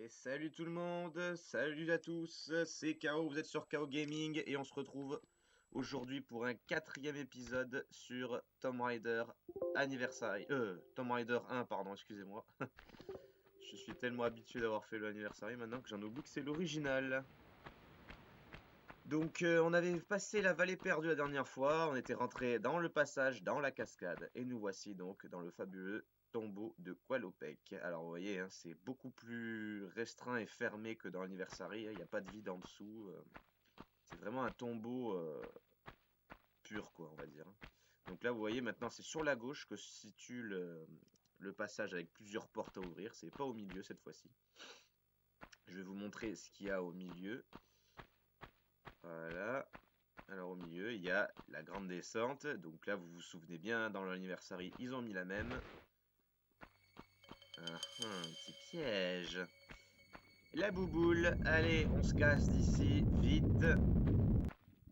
Et salut tout le monde, salut à tous, c'est KO, vous êtes sur KO Gaming et on se retrouve aujourd'hui pour un quatrième épisode sur Tomb Raider Anniversary. Tomb Raider 1, pardon, excusez-moi. Je suis tellement habitué d'avoir fait le Anniversary maintenant que j'en oublie que c'est l'original. Donc on avait passé la vallée perdue la dernière fois, on était rentré dans le passage, dans la cascade, et nous voici donc dans le fabuleux tombeau de Qualopec. Alors vous voyez, hein, c'est beaucoup plus restreint et fermé que dans l'Anniversary, il n'y a pas de vide en dessous. C'est vraiment un tombeau pur, quoi, on va dire. Donc là, vous voyez, maintenant c'est sur la gauche que se situe le passage avec plusieurs portes à ouvrir, c'est pas au milieu cette fois-ci. Je vais vous montrer ce qu'il y a au milieu. Voilà. Alors au milieu, il y a la grande descente. Donc là, vous vous souvenez bien, dans l'Anniversary, ils ont mis la même. Un petit piège. La bouboule. Allez, on se casse d'ici, vite.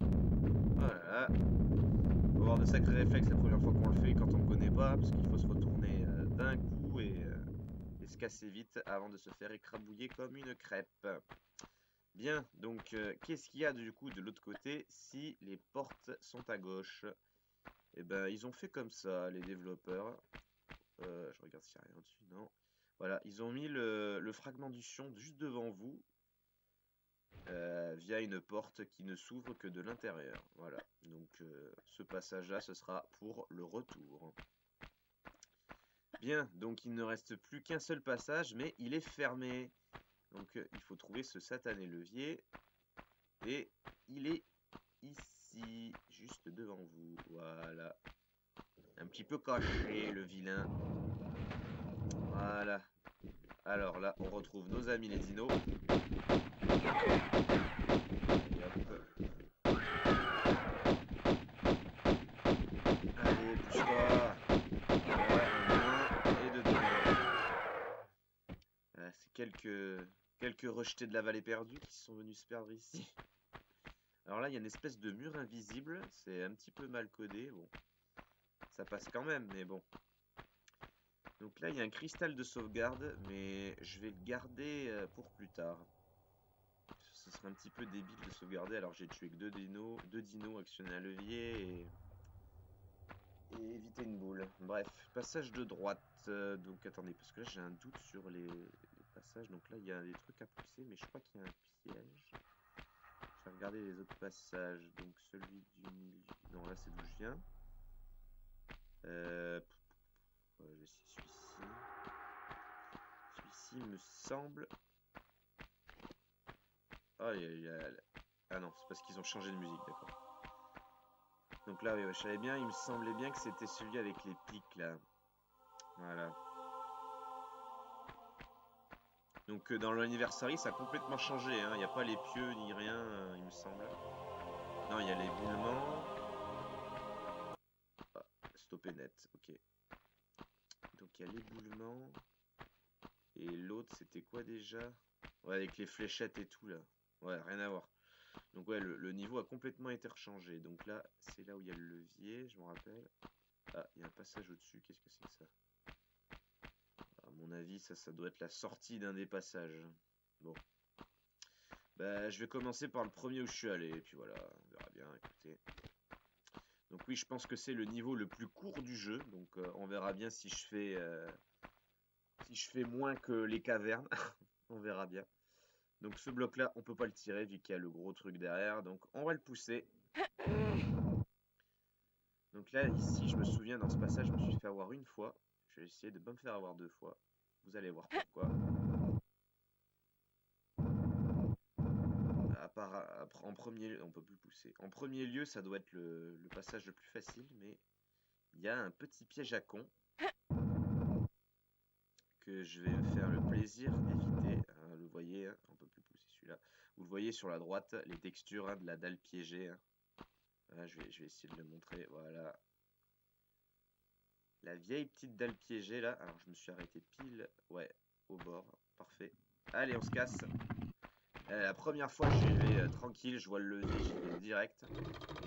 Voilà. On va avoir de sacrés réflexes la première fois qu'on le fait quand on ne connaît pas, parce qu'il faut se retourner d'un coup et se casser vite avant de se faire écrabouiller comme une crêpe. Bien, donc qu'est-ce qu'il y a du coup de l'autre côté si les portes sont à gauche? Eh ben, ils ont fait comme ça, les développeurs. Je regarde s'il n'y a rien au-dessus, non. Voilà, ils ont mis le fragment du chion juste devant vous, via une porte qui ne s'ouvre que de l'intérieur. Voilà, donc ce passage-là, ce sera pour le retour. Bien, donc il ne reste plus qu'un seul passage, mais il est fermé. Donc il faut trouver ce satané levier. Et il est ici, juste devant vous. Voilà. Un petit peu caché, le vilain. Voilà. Alors là, on retrouve nos amis les dinos. Allez, pousse-toi. Voilà, un et deux. Voilà, c'est quelques rejetés de la vallée perdue qui sont venus se perdre ici. Alors là, il y a une espèce de mur invisible. C'est un petit peu mal codé. Bon, ça passe quand même, mais bon. Donc là, il y a un cristal de sauvegarde, mais je vais le garder pour plus tard. Ce serait un petit peu débile de sauvegarder. Alors j'ai tué que deux dinos, actionné un levier et éviter une boule. Bref, passage de droite. Donc attendez, parce que là j'ai un doute sur les passages. Donc là, il y a des trucs à pousser, mais je crois qu'il y a un piège. Je vais regarder les autres passages. Donc celui du milieu. Non, là c'est d'où je viens. Je vais essayer celui-ci. Celui-ci me semble. Ah, ah non, c'est parce qu'ils ont changé de musique, d'accord. Donc là, oui, ouais, je savais bien, il me semblait bien que c'était celui avec les pics là. Voilà. Donc dans l'Anniversary, ça a complètement changé, hein. Il n'y a pas les pieux ni rien, il me semble. Non, il y a l'éboulement. Ah, stopper net, ok. Donc il y a l'éboulement. Et l'autre, c'était quoi déjà? Ouais, avec les fléchettes et tout là. Ouais, rien à voir. Donc ouais, le niveau a complètement été rechangé. Donc là, c'est là où il y a le levier, je me rappelle. Ah, il y a un passage au-dessus, qu'est-ce que c'est que ça? À mon avis, ça doit être la sortie d'un des passages. Bon. Bah, je vais commencer par le premier où je suis allé, et puis voilà, on verra bien, écoutez. Donc oui, je pense que c'est le niveau le plus court du jeu, donc on verra bien si je fais moins que les cavernes. On verra bien. Donc ce bloc-là, on peut pas le tirer vu qu'il y a le gros truc derrière, donc on va le pousser. Donc là, ici, je me souviens, dans ce passage, je me suis fait avoir une fois. Je vais essayer de ne pas me faire avoir deux fois. Vous allez voir pourquoi. En premier lieu, on peut plus le pousser. En premier lieu, ça doit être le passage le plus facile, mais il y a un petit piège à con que je vais me faire le plaisir d'éviter. Hein, vous voyez, hein, on peut plus pousser celui-là. Vous le voyez sur la droite, les textures hein, de la dalle piégée. Hein. Voilà, je vais essayer de le montrer. Voilà. La vieille petite dalle piégée là. Alors je me suis arrêté pile, ouais, au bord. Parfait. Allez, on se casse. La première fois, j'y vais tranquille, je vois le levier, j'y vais direct.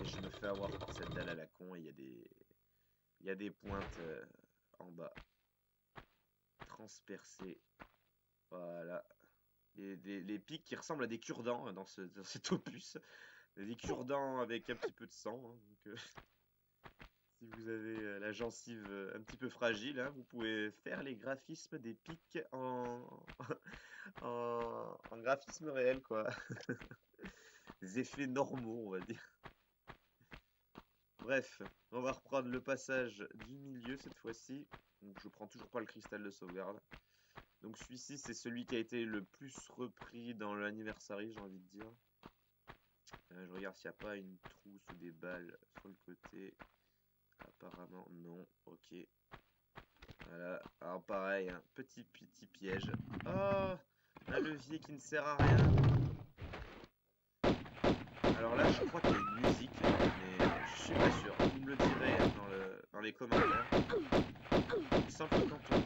Et je me fais avoir par cette dalle à la con. Et il y a des pointes en bas. Transpercées. Voilà. les pics qui ressemblent à des cure-dents dans cet opus. Des cure-dents avec un petit peu de sang. Hein, donc, si vous avez la gencive un petit peu fragile, hein, vous pouvez faire les graphismes des pics en graphisme réel, quoi. Des effets normaux, on va dire. Bref, on va reprendre le passage du milieu cette fois-ci. Donc je prends toujours pas le cristal de sauvegarde. Donc celui-ci, c'est celui qui a été le plus repris dans l'anniversary, j'ai envie de dire. Je regarde s'il n'y a pas une trousse ou des balles sur le côté. Apparemment, non. Ok. Voilà. Alors pareil, un petit piège. Oh, un levier qui ne sert à rien. Alors là, je crois qu'il y a une musique, mais je suis pas sûr. Vous me le direz dans les commentaires. Il me semble que quand on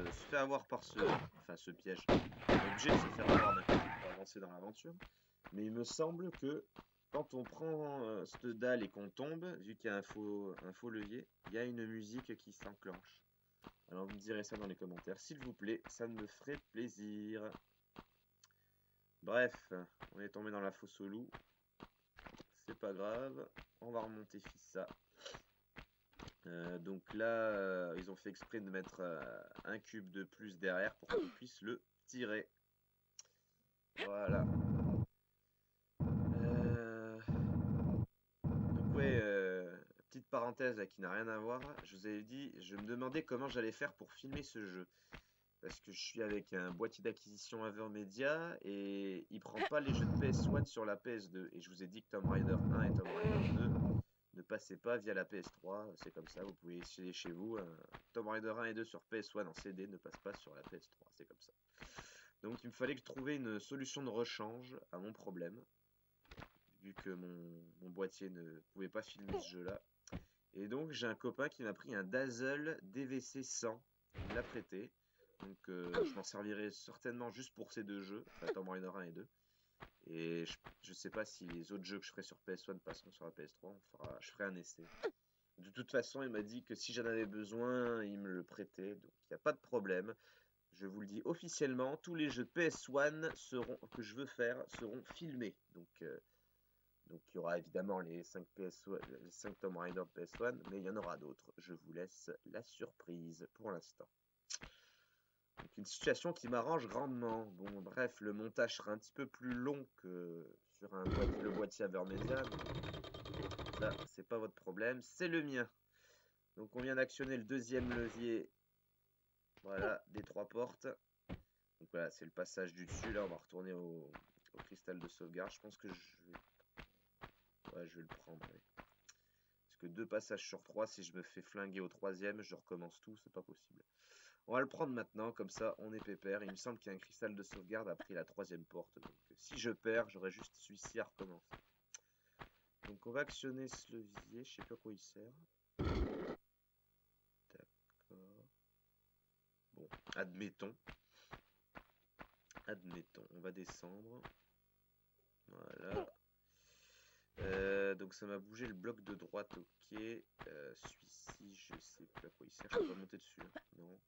se fait avoir par ce piège, on est obligé de se faire avoir maintenant pour avancer dans l'aventure. Mais il me semble que quand on prend cette dalle et qu'on tombe, vu qu'il y a un faux levier, il y a une musique qui s'enclenche. Alors vous me direz ça dans les commentaires, s'il vous plaît, ça me ferait plaisir. Bref, on est tombé dans la fosse au loup. C'est pas grave, on va remonter Fissa. Donc là, ils ont fait exprès de mettre un cube de plus derrière pour qu'on puisse le tirer. Voilà. Donc ouais, petite parenthèse là, qui n'a rien à voir. Je vous avais dit, je me demandais comment j'allais faire pour filmer ce jeu. Parce que je suis avec un boîtier d'acquisition Avermedia et il prend pas les jeux de PS1 sur la PS2. Et je vous ai dit que Tomb Raider 1 et Tomb Raider 2 ne passaient pas via la PS3. C'est comme ça, vous pouvez essayer chez vous. Tomb Raider 1 et 2 sur PS1 en CD ne passent pas sur la PS3. C'est comme ça. Donc il me fallait que trouver une solution de rechange à mon problème. Vu que mon boîtier ne pouvait pas filmer ce jeu-là. Et donc j'ai un copain qui m'a pris un Dazzle DVC 100. Il me l'a prêté. Donc je m'en servirai certainement juste pour ces deux jeux, enfin, Tomb Raider 1 et 2. Et je sais pas si les autres jeux que je ferai sur PS1 passeront sur la PS3, je ferai un essai. De toute façon, il m'a dit que si j'en avais besoin, il me le prêtait, donc il n'y a pas de problème. Je vous le dis officiellement, tous les jeux de PS1 que je veux faire seront filmés. Donc il y aura évidemment les 5 Tomb Raider de PS1, mais il y en aura d'autres. Je vous laisse la surprise pour l'instant. Donc une situation qui m'arrange grandement. Bon, bref, le montage sera un petit peu plus long que sur le boîtier Avermedia. Ça, c'est pas votre problème, c'est le mien. Donc on vient d'actionner le deuxième levier. Voilà, des 3 portes. Donc voilà, c'est le passage du dessus. Là, on va retourner au cristal de sauvegarde. Je pense que je vais le prendre. Allez. Parce que 2 passages sur 3, si je me fais flinguer au 3e, je recommence tout, c'est pas possible. On va le prendre maintenant, comme ça on est pépère. Il me semble qu'il y a un cristal de sauvegarde après la 3e porte. Donc si je perds, j'aurai juste celui-ci à recommencer. Donc on va actionner ce levier, je sais pas à quoi il sert. D'accord. Bon, admettons. On va descendre. Voilà. Donc ça m'a bougé le bloc de droite, ok. Celui-ci, je sais pas à quoi il sert, je peux pas monter dessus. Hein. Non.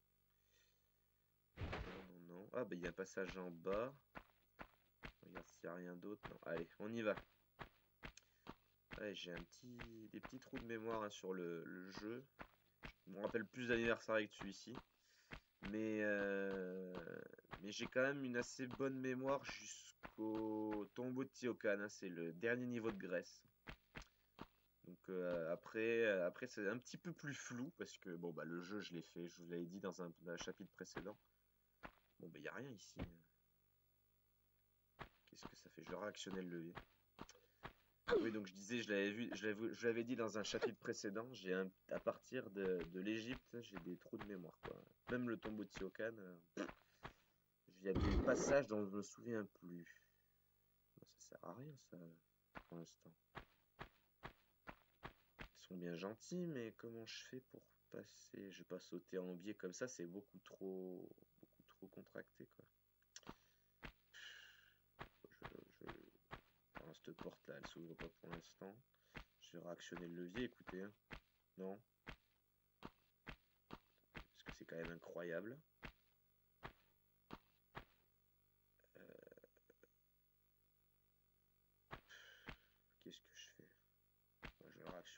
Non. Ah bah il y a un passage en bas. Regarde s'il n'y a rien d'autre. Non, allez, on y va. Ouais, j'ai des petits trous de mémoire hein, sur le jeu. Je me rappelle plus d'anniversaire que celui-ci. Mais j'ai quand même une assez bonne mémoire jusqu'au tombeau de Tiocan. Hein, c'est le dernier niveau de Grèce. Donc après c'est un petit peu plus flou parce que bon bah le jeu je l'ai fait, je vous l'avais dit dans un chapitre précédent. Bon bah il n'y a rien ici. Qu'est-ce que ça fait? Je réactionnais le levier. Oui, donc je disais, je l'avais dit dans un chapitre précédent, à partir de l'Égypte, j'ai des trous de mémoire, quoi. Même le tombeau de Tiocan, il y a des passages dont je me souviens plus. Ça sert à rien, ça, pour l'instant. Ils sont bien gentils, mais comment je fais pour passer? Je vais pas sauter en biais comme ça, c'est beaucoup trop contracté, quoi. Cette porte là elle s'ouvre pas pour l'instant. Je vais réactionner le levier, écoutez hein. Non, parce que c'est quand même incroyable.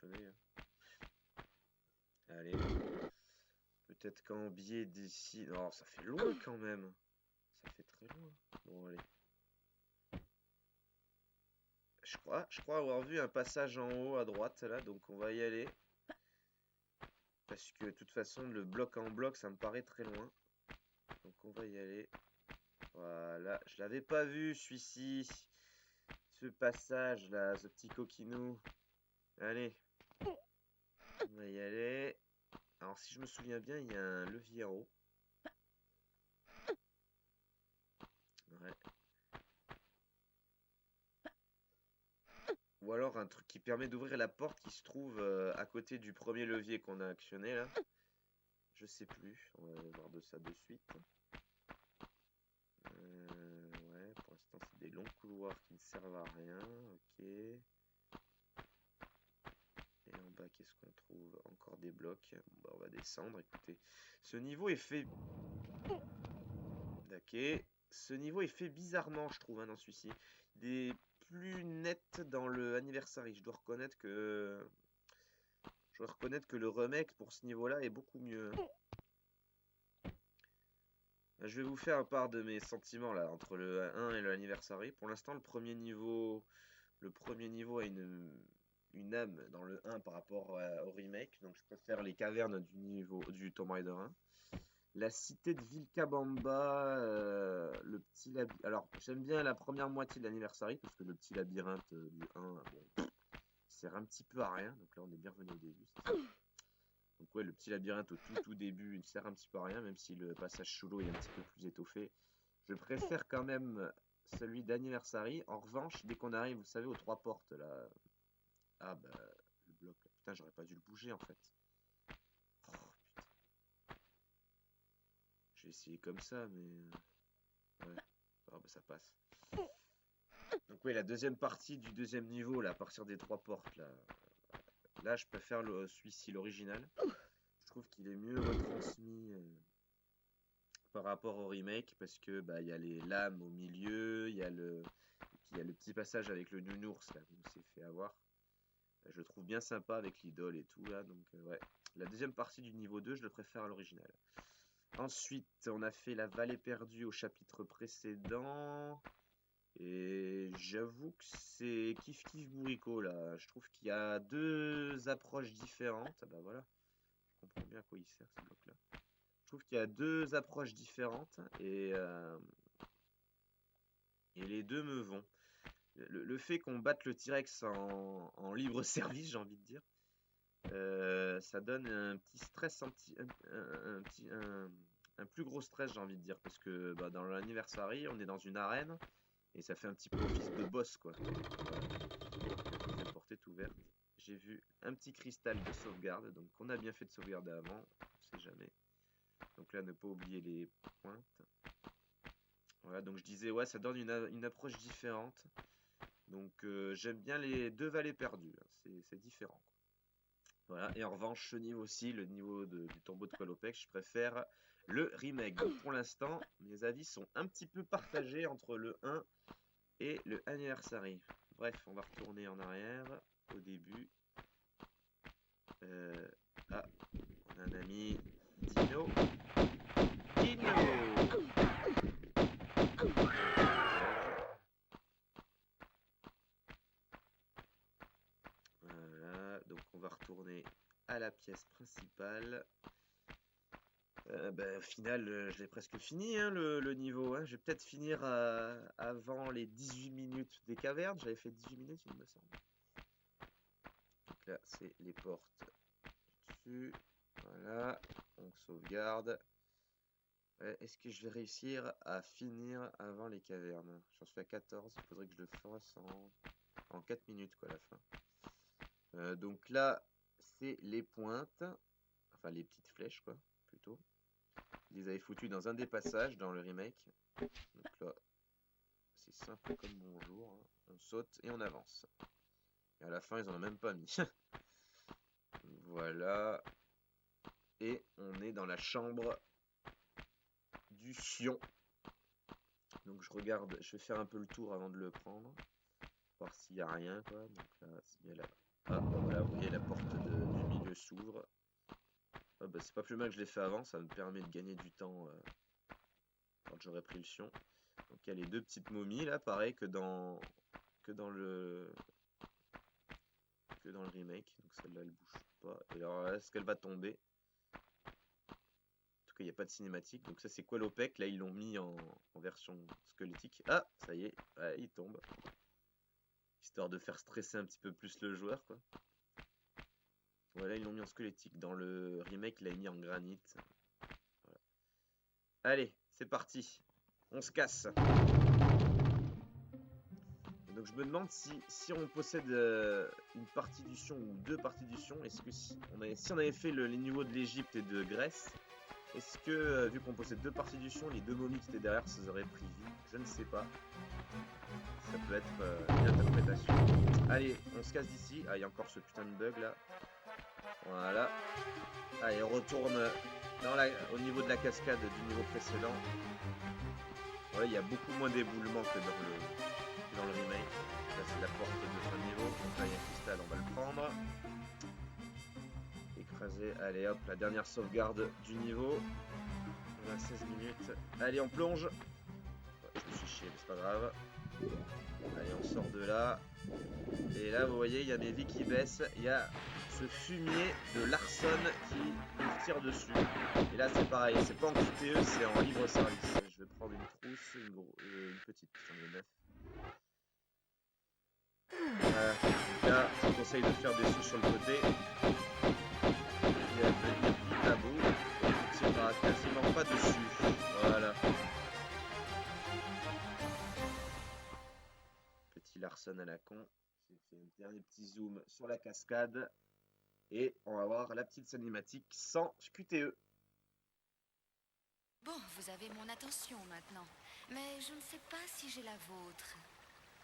fonctionner. Hein. Allez. Peut-être qu'en biais d'ici... Non, ça fait loin quand même. Ça fait très loin. Bon, allez. Je crois avoir vu un passage en haut à droite, là. Donc, on va y aller. Parce que, de toute façon, le bloc en bloc, ça me paraît très loin. Donc, on va y aller. Voilà. Je l'avais pas vu, celui-ci. Ce passage-là, ce petit coquinou. Allez. On va y aller. Alors, si je me souviens bien, il y a un levier en haut. Ouais. Ou alors un truc qui permet d'ouvrir la porte qui se trouve à côté du premier levier qu'on a actionné là. Je sais plus. On va voir de ça de suite. Ouais, pour l'instant c'est des longs couloirs qui ne servent à rien. Ok. Et en bas, qu'est-ce qu'on trouve? Encore des blocs. Bon, bah, on va descendre. Écoutez, ce niveau est fait. Ok. Ce niveau est fait bizarrement, je trouve, hein, dans celui-ci. Des plus net dans le Anniversary. Je dois reconnaître que le remake pour ce niveau-là est beaucoup mieux. Je vais vous faire part de mes sentiments là entre le 1 et le Anniversary. Pour l'instant, le premier niveau a une âme dans le 1 par rapport au remake. Donc je préfère les cavernes du Tomb Raider 1. La cité de Vilcabamba, le petit labyrinthe. Alors, j'aime bien la première moitié de l'Anniversary parce que le petit labyrinthe du 1, bon, sert un petit peu à rien. Donc là, on est bien revenu au début. Donc ouais, le petit labyrinthe au tout début, il sert un petit peu à rien, même si le passage sous l'eau est un petit peu plus étoffé. Je préfère quand même celui d'Anniversary. En revanche, dès qu'on arrive, vous savez, aux 3 portes là. Ah bah, le bloc là. Putain, j'aurais pas dû le bouger en fait. Oh, putain. Je vais essayer comme ça, mais... Ouais. Oh, bah, ça passe. Donc ouais, la deuxième partie du deuxième niveau, là, à partir des 3 portes, là je préfère celui-ci, l'original. Je trouve qu'il est mieux retransmis par rapport au remake, parce que bah, y a les lames au milieu, il y a le petit passage avec le nounours, là, où on s'est fait avoir. Je le trouve bien sympa avec l'idole et tout, là, donc ouais. La deuxième partie du niveau 2, je le préfère à l'original. Ensuite, on a fait la vallée perdue au chapitre précédent. Et j'avoue que c'est kiff bourricot là. Je trouve qu'il y a 2 approches différentes. Ah bah voilà, je comprends bien à quoi il sert ce bloc là. Je trouve qu'il y a 2 approches différentes et les deux me vont. Le fait qu'on batte le T-Rex en libre service, j'ai envie de dire, ça donne un petit stress, un plus gros stress, j'ai envie de dire, parce que bah, dans l'Anniversary, on est dans une arène et ça fait un petit peu office de boss, quoi. La porte est ouverte. J'ai vu un petit cristal de sauvegarde, donc on a bien fait de sauvegarder avant, on sait jamais. Donc là, ne pas oublier les pointes. Voilà, donc je disais, ouais, ça donne une approche différente. Donc j'aime bien les 2 vallées perdues, hein. C'est différent, quoi. Voilà, et en revanche, ce niveau-ci, le niveau du tombeau de Qualopec, je préfère le remake. Donc pour l'instant, mes avis sont un petit peu partagés entre le 1 et le Anniversary. Bref, on va retourner en arrière, au début. Ah, on a un ami, Dino. Dino! Voilà, donc on va retourner à la pièce principale. Au final, je l'ai presque fini, hein, le niveau. Hein. Je vais peut-être finir avant les 18 minutes des cavernes. J'avais fait 18 minutes, il me semble. Donc là, c'est les portes dessus. Voilà, on sauvegarde. Est-ce que je vais réussir à finir avant les cavernes? J'en suis à 14, il faudrait que je le fasse en 4 minutes, quoi, à la fin. Donc là, c'est les pointes. Enfin, les petites flèches, quoi, plutôt. Ils les avaient foutus dans un des passages dans le remake. Donc là, c'est simple comme bonjour. Hein. On saute et on avance. Et à la fin, ils en ont même pas mis. Voilà. Et on est dans la chambre du Sion. Donc je regarde, je vais faire un peu le tour avant de le prendre. Voir s'il n'y a rien, quoi. Donc là, c'est bien là. Ah, bah voilà, vous voyez, la porte du milieu s'ouvre. Ah, bah, c'est pas plus mal que je l'ai fait avant, ça me permet de gagner du temps quand j'aurai pris le fion. Donc il y a les deux petites momies là, pareil que dans le que dans le remake. Donc celle-là elle bouge pas. Et alors là, est-ce qu'elle va tomber? En tout cas, il n'y a pas de cinématique. Donc ça c'est Qualopec. Là ils l'ont mis en version squelettique. Ah, ça y est, ouais, il tombe. Histoire de faire stresser un petit peu plus le joueur, quoi. Voilà, ils l'ont mis en squelettique. Dans le remake, il l'a mis en granit. Voilà. Allez, c'est parti. On se casse. Et donc je me demande si on possède une partie du Sion ou deux parties du Sion, est-ce que si on avait fait les niveaux de l'Égypte et de Grèce, est-ce que vu qu'on possède deux parties du Sion, les deux momies qui étaient derrière, ça aurait pris vie? Je ne sais pas. Ça peut être une interprétation. Allez, on se casse d'ici. Ah, il y a encore ce putain de bug là. Voilà. Allez, on retourne au niveau de la cascade du niveau précédent. Voilà, il y a beaucoup moins d'éboulements que dans le remake. Là, c'est la porte de fin de niveau. Donc là, il y a un cristal, on va le prendre. Écraser. Allez, hop, la dernière sauvegarde du niveau. On a 16 minutes. Allez, on plonge. Ouais, je me suis chié, mais c'est pas grave. Allez, on sort de là. Et là, vous voyez, il y a mes vies qui baissent. Il y a ce fumier de Larson qui nous tire dessus. Et là, c'est pareil. C'est pas en QTE, c'est en libre service. Je vais prendre une trousse, une petite. Putain, il y en a 9. Voilà. Donc là, je vous conseille de faire des sauts sur le côté. Il y a venir vite à bout. Et il ne tirera quasiment pas dessus. Voilà. Petit Larson à la con. J'ai fait un dernier petit zoom sur la cascade. Et on va voir la petite cinématique sans QTE. Bon, vous avez mon attention maintenant. Mais je ne sais pas si j'ai la vôtre.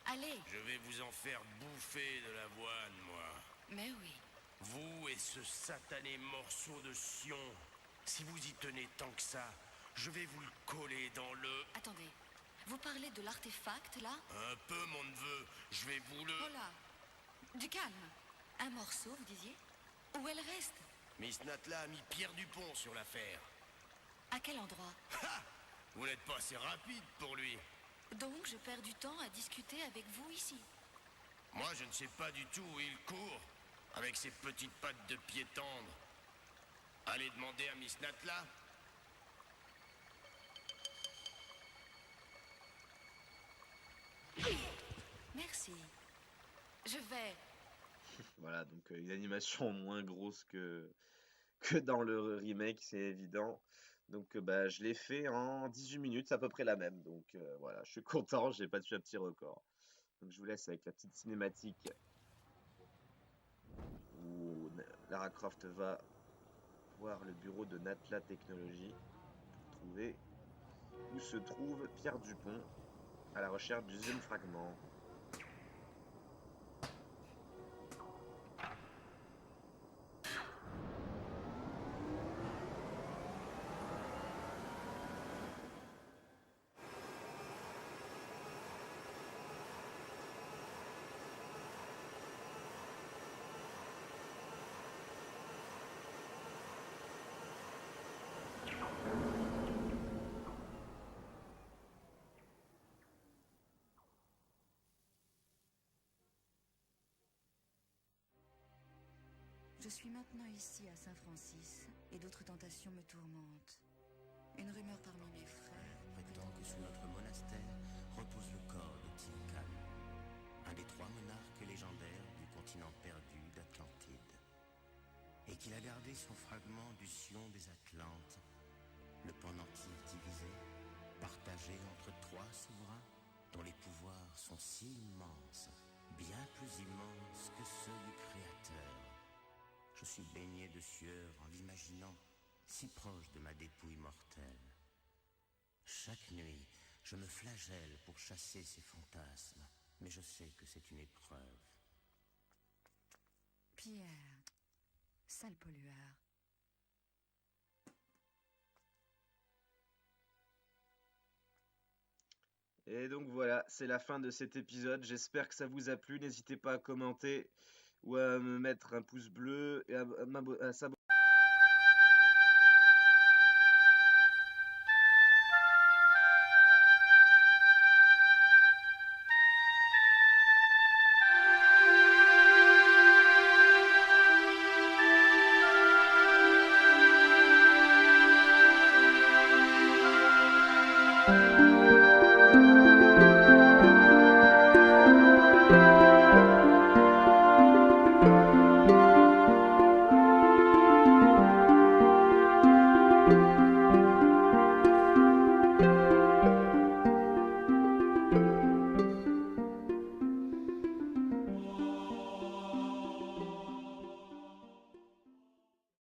Allez. Je vais vous en faire bouffer de l'avoine, moi. Mais oui. Vous et ce satané morceau de Sion. Si vous y tenez tant que ça, je vais vous le coller dans le... Attendez. Vous parlez de l'artefact, là? Un peu, mon neveu. Je vais vous le... Oh là. Du calme. Un morceau, vous disiez? Où elle reste? Miss Natla a mis Pierre Dupont sur l'affaire. À quel endroit? Ha! Vous n'êtes pas assez rapide pour lui. Donc je perds du temps à discuter avec vous ici. Moi, je ne sais pas du tout où il court, avec ses petites pattes de pied tendre. Allez demander à Miss Natla. Merci. Je vais... Voilà, donc une animation moins grosse que dans le remake, c'est évident. Donc bah, je l'ai fait en 18 minutes, c'est à peu près la même. Donc voilà, je suis content, j'ai battu un petit record. Donc je vous laisse avec la petite cinématique où Lara Croft va voir le bureau de Natla Technologies pour trouver où se trouve Pierre Dupont à la recherche du deuxième fragment. Je suis maintenant ici à Saint-Francis et d'autres tentations me tourmentent. Une rumeur parmi mes frères prétend que sous notre monastère repose le corps de Tilican, un des 3 monarques légendaires du continent perdu d'Atlantide, et qu'il a gardé son fragment du Sion des Atlantes, le pendentif divisé, partagé entre 3 souverains dont les pouvoirs sont si immenses, bien plus immenses que ceux du Créateur. Je suis baigné de sueur en l'imaginant si proche de ma dépouille mortelle. Chaque nuit, je me flagelle pour chasser ces fantasmes, mais je sais que c'est une épreuve. Pierre, sale pollueur. Et donc voilà, c'est la fin de cet épisode. J'espère que ça vous a plu. N'hésitez pas à commenter, ou à me mettre un pouce bleu et à s'abonner.